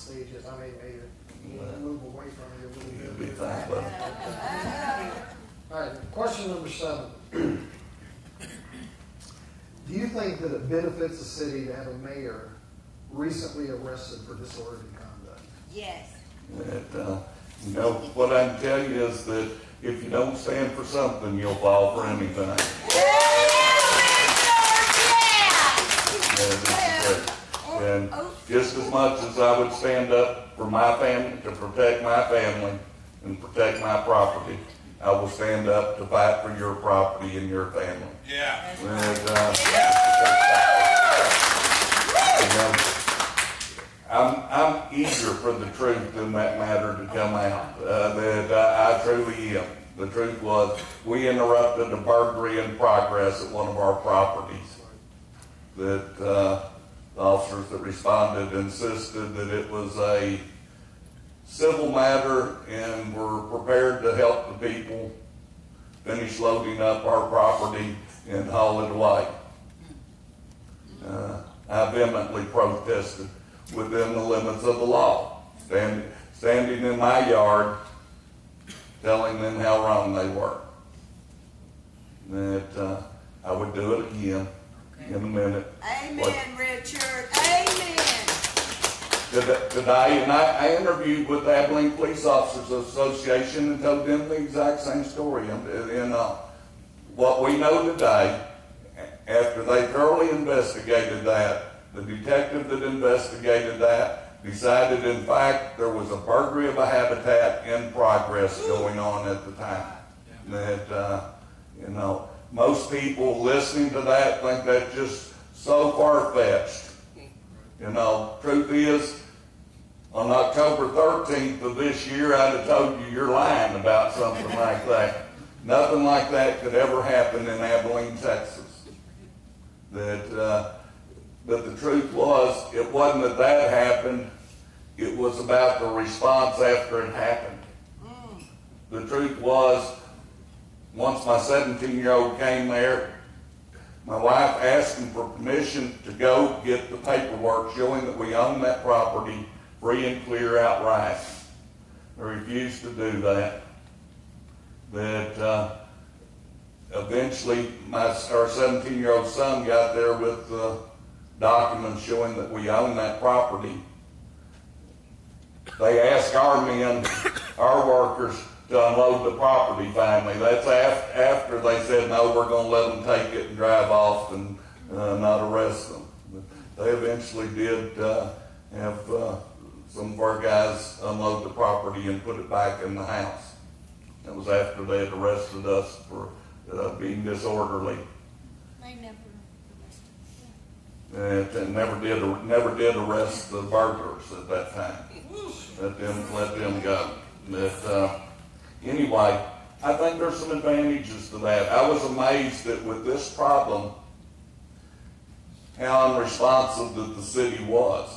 stage is. I may move away from it a little bit. You'll be fine, buddy. All right, question number 7. Do you think that it benefits the city to have a mayor recently arrested for disorderly conduct? Yes. You know, what I can tell you is that if you don't stand for something, you'll fall for anything. And just as much as I would stand up for my family, to protect my family and protect my property, I will stand up to fight for your property and your family. Yeah. I'm eager for the truth in that matter to come out. I truly am. The truth was, we interrupted a burglary in progress at one of our properties. That the officers that responded insisted that it was a civil matter and were prepared to help the people finish loading up our property and haul it away. I vehemently protested within the limits of the law, standing in my yard telling them how wrong they were. That I would do it again in a minute. Amen, Richard. Amen. Today, and I interviewed with the Abilene Police Officers Association and told them the exact same story. And what we know today, after they thoroughly investigated that, the detective that investigated that decided, in fact, there was a burglary of a habitat in progress going on at the time. That, you know, most people listening to that think that's just so far-fetched. You know, truth is, on October 13th of this year, I'd have told you you're lying about something like that. Nothing like that could ever happen in Abilene, Texas. But the truth was, it wasn't that happened. It was about the response after it happened. The truth was, once my 17-year-old came there, my wife asked him for permission to go get the paperwork showing that we own that property free and clear outright. They refused to do that. That eventually our 17-year-old son got there with documents showing that we own that property. They asked our men, our workers, to unload the property finally. That's after they said, no, we're going to let them take it and drive off and not arrest them. But they eventually did have some of our guys unload the property and put it back in the house. That was after they had arrested us for being disorderly. They never And never did arrest the burglars at that time. Let them go. But anyway, I think there's some advantages to that. I was amazed that with this problem, how unresponsive that the city was.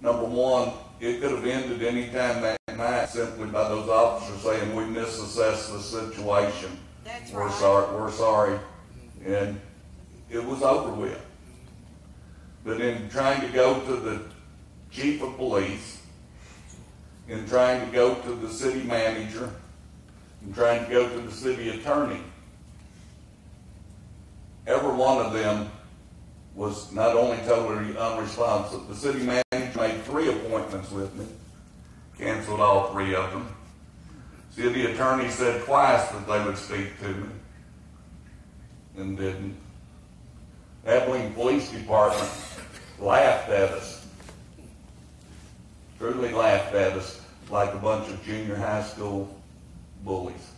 Number one, it could have ended any time that night simply by those officers saying, we misassessed the situation. That's We're right. we're sorry. And it was over with. But in trying to go to the chief of police, in trying to go to the city manager, in trying to go to the city attorney, every one of them was not only totally unresponsive. The city manager made 3 appointments with me, canceled all 3 of them. City attorney said twice that they would speak to me, and didn't. Abilene Police Department laughed at us, truly laughed at us like a bunch of junior high school bullies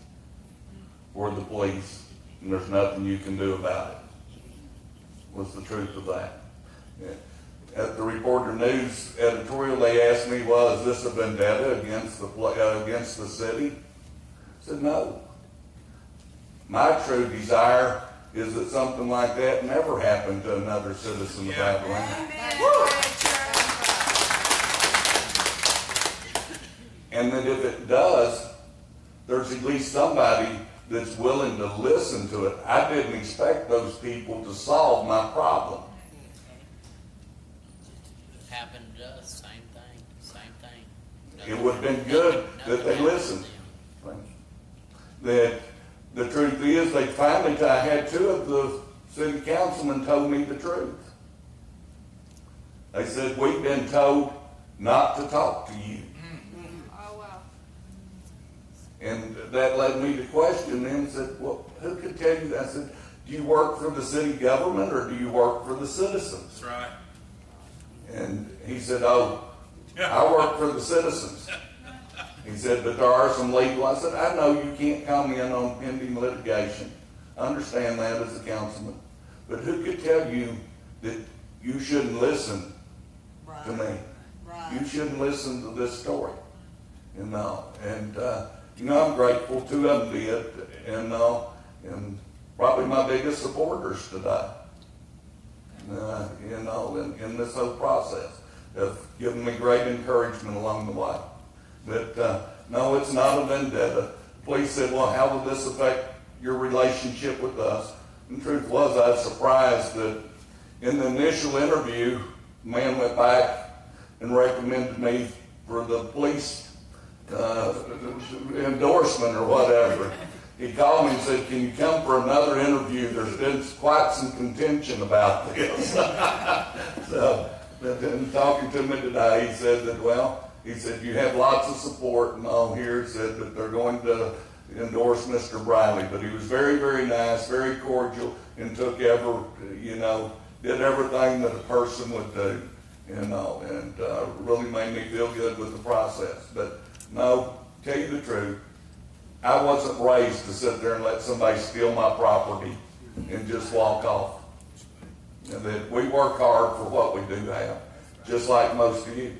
for the police, and there's nothing you can do about it, was the truth of that. At the Reporter News editorial, they asked me, well, is this a vendetta against the city? I said, no. My true desire is that something like that never happened to another citizen of Abilene. And that if it does, there's at least somebody that's willing to listen to it. I didn't expect those people to solve my problem. Happened to us, same thing. have been good that they listened. That the truth is, they finally, I had two of the city councilmen told me the truth. They said, we've been told not to talk to you. Oh, wow. And that led me to question them and said, well, who could tell you that? I said, do you work for the city government or do you work for the citizens? That's right. And he said, oh, I work for the citizens. He said, but there are some legal. I said, I know you can't comment on pending litigation. I understand that as a councilman. But who could tell you that you shouldn't listen to me? Right. You shouldn't listen to this story. And I'm grateful two of them did. And probably my biggest supporters today. In this whole process, have given me great encouragement along the way. But no, it's not a vendetta. Police said, well, how will this affect your relationship with us? And the truth was, I was surprised that in the initial interview, the man went back and recommended me for the police endorsement or whatever. He called me and said, can you come for another interview? There's been quite some contention about this. So, in talking to me today, he said that, well, he said, you have lots of support and all here. He said that they're going to endorse Mr. Briley. But he was very, very nice, very cordial, and took did everything that a person would do, and really made me feel good with the process. But no, tell you the truth, I wasn't raised to sit there and let somebody steal my property and just walk off. And that we work hard for what we do have, just like most of you.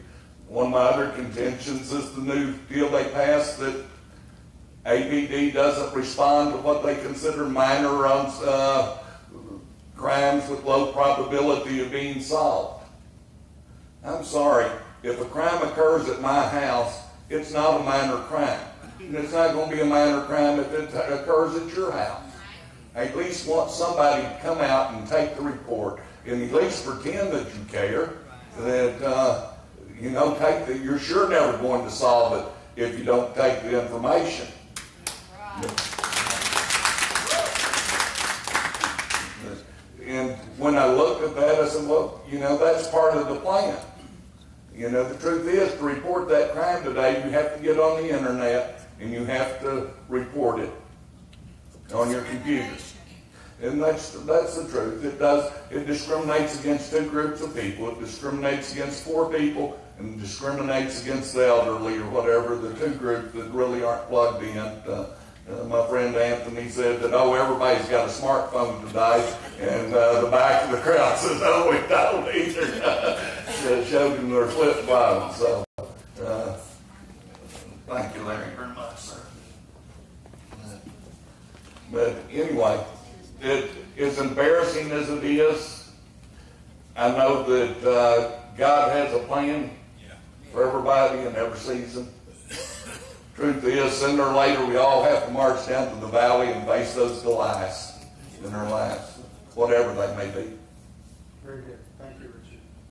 One of my other contentions is the new deal they passed that ABD doesn't respond to what they consider minor crimes with low probability of being solved. I'm sorry, if a crime occurs at my house, it's not a minor crime. And it's not going to be a minor crime if it occurs at your house. I at least want somebody to come out and take the report and at least pretend that you care, that, you're sure never going to solve it if you don't take the information. And when I looked at that, I said, well, that's part of the plan. The truth is, to report that crime today, you have to get on the internet and you have to report it on your computer. And that's the truth. It discriminates against two groups of people. It discriminates against poor people and discriminates against the elderly or whatever, the two groups that really aren't plugged in. My friend Anthony said that, everybody's got a smartphone today, and the back of the crowd says, we don't either. Showed them their flip phone. So, thank you, Larry, very much, sir. But anyway, as embarrassing as it is, I know that God has a plan for everybody in every season. Truth is, sooner or later, we all have to march down to the valley and face those Goliaths in our lives, whatever they may be. Very good.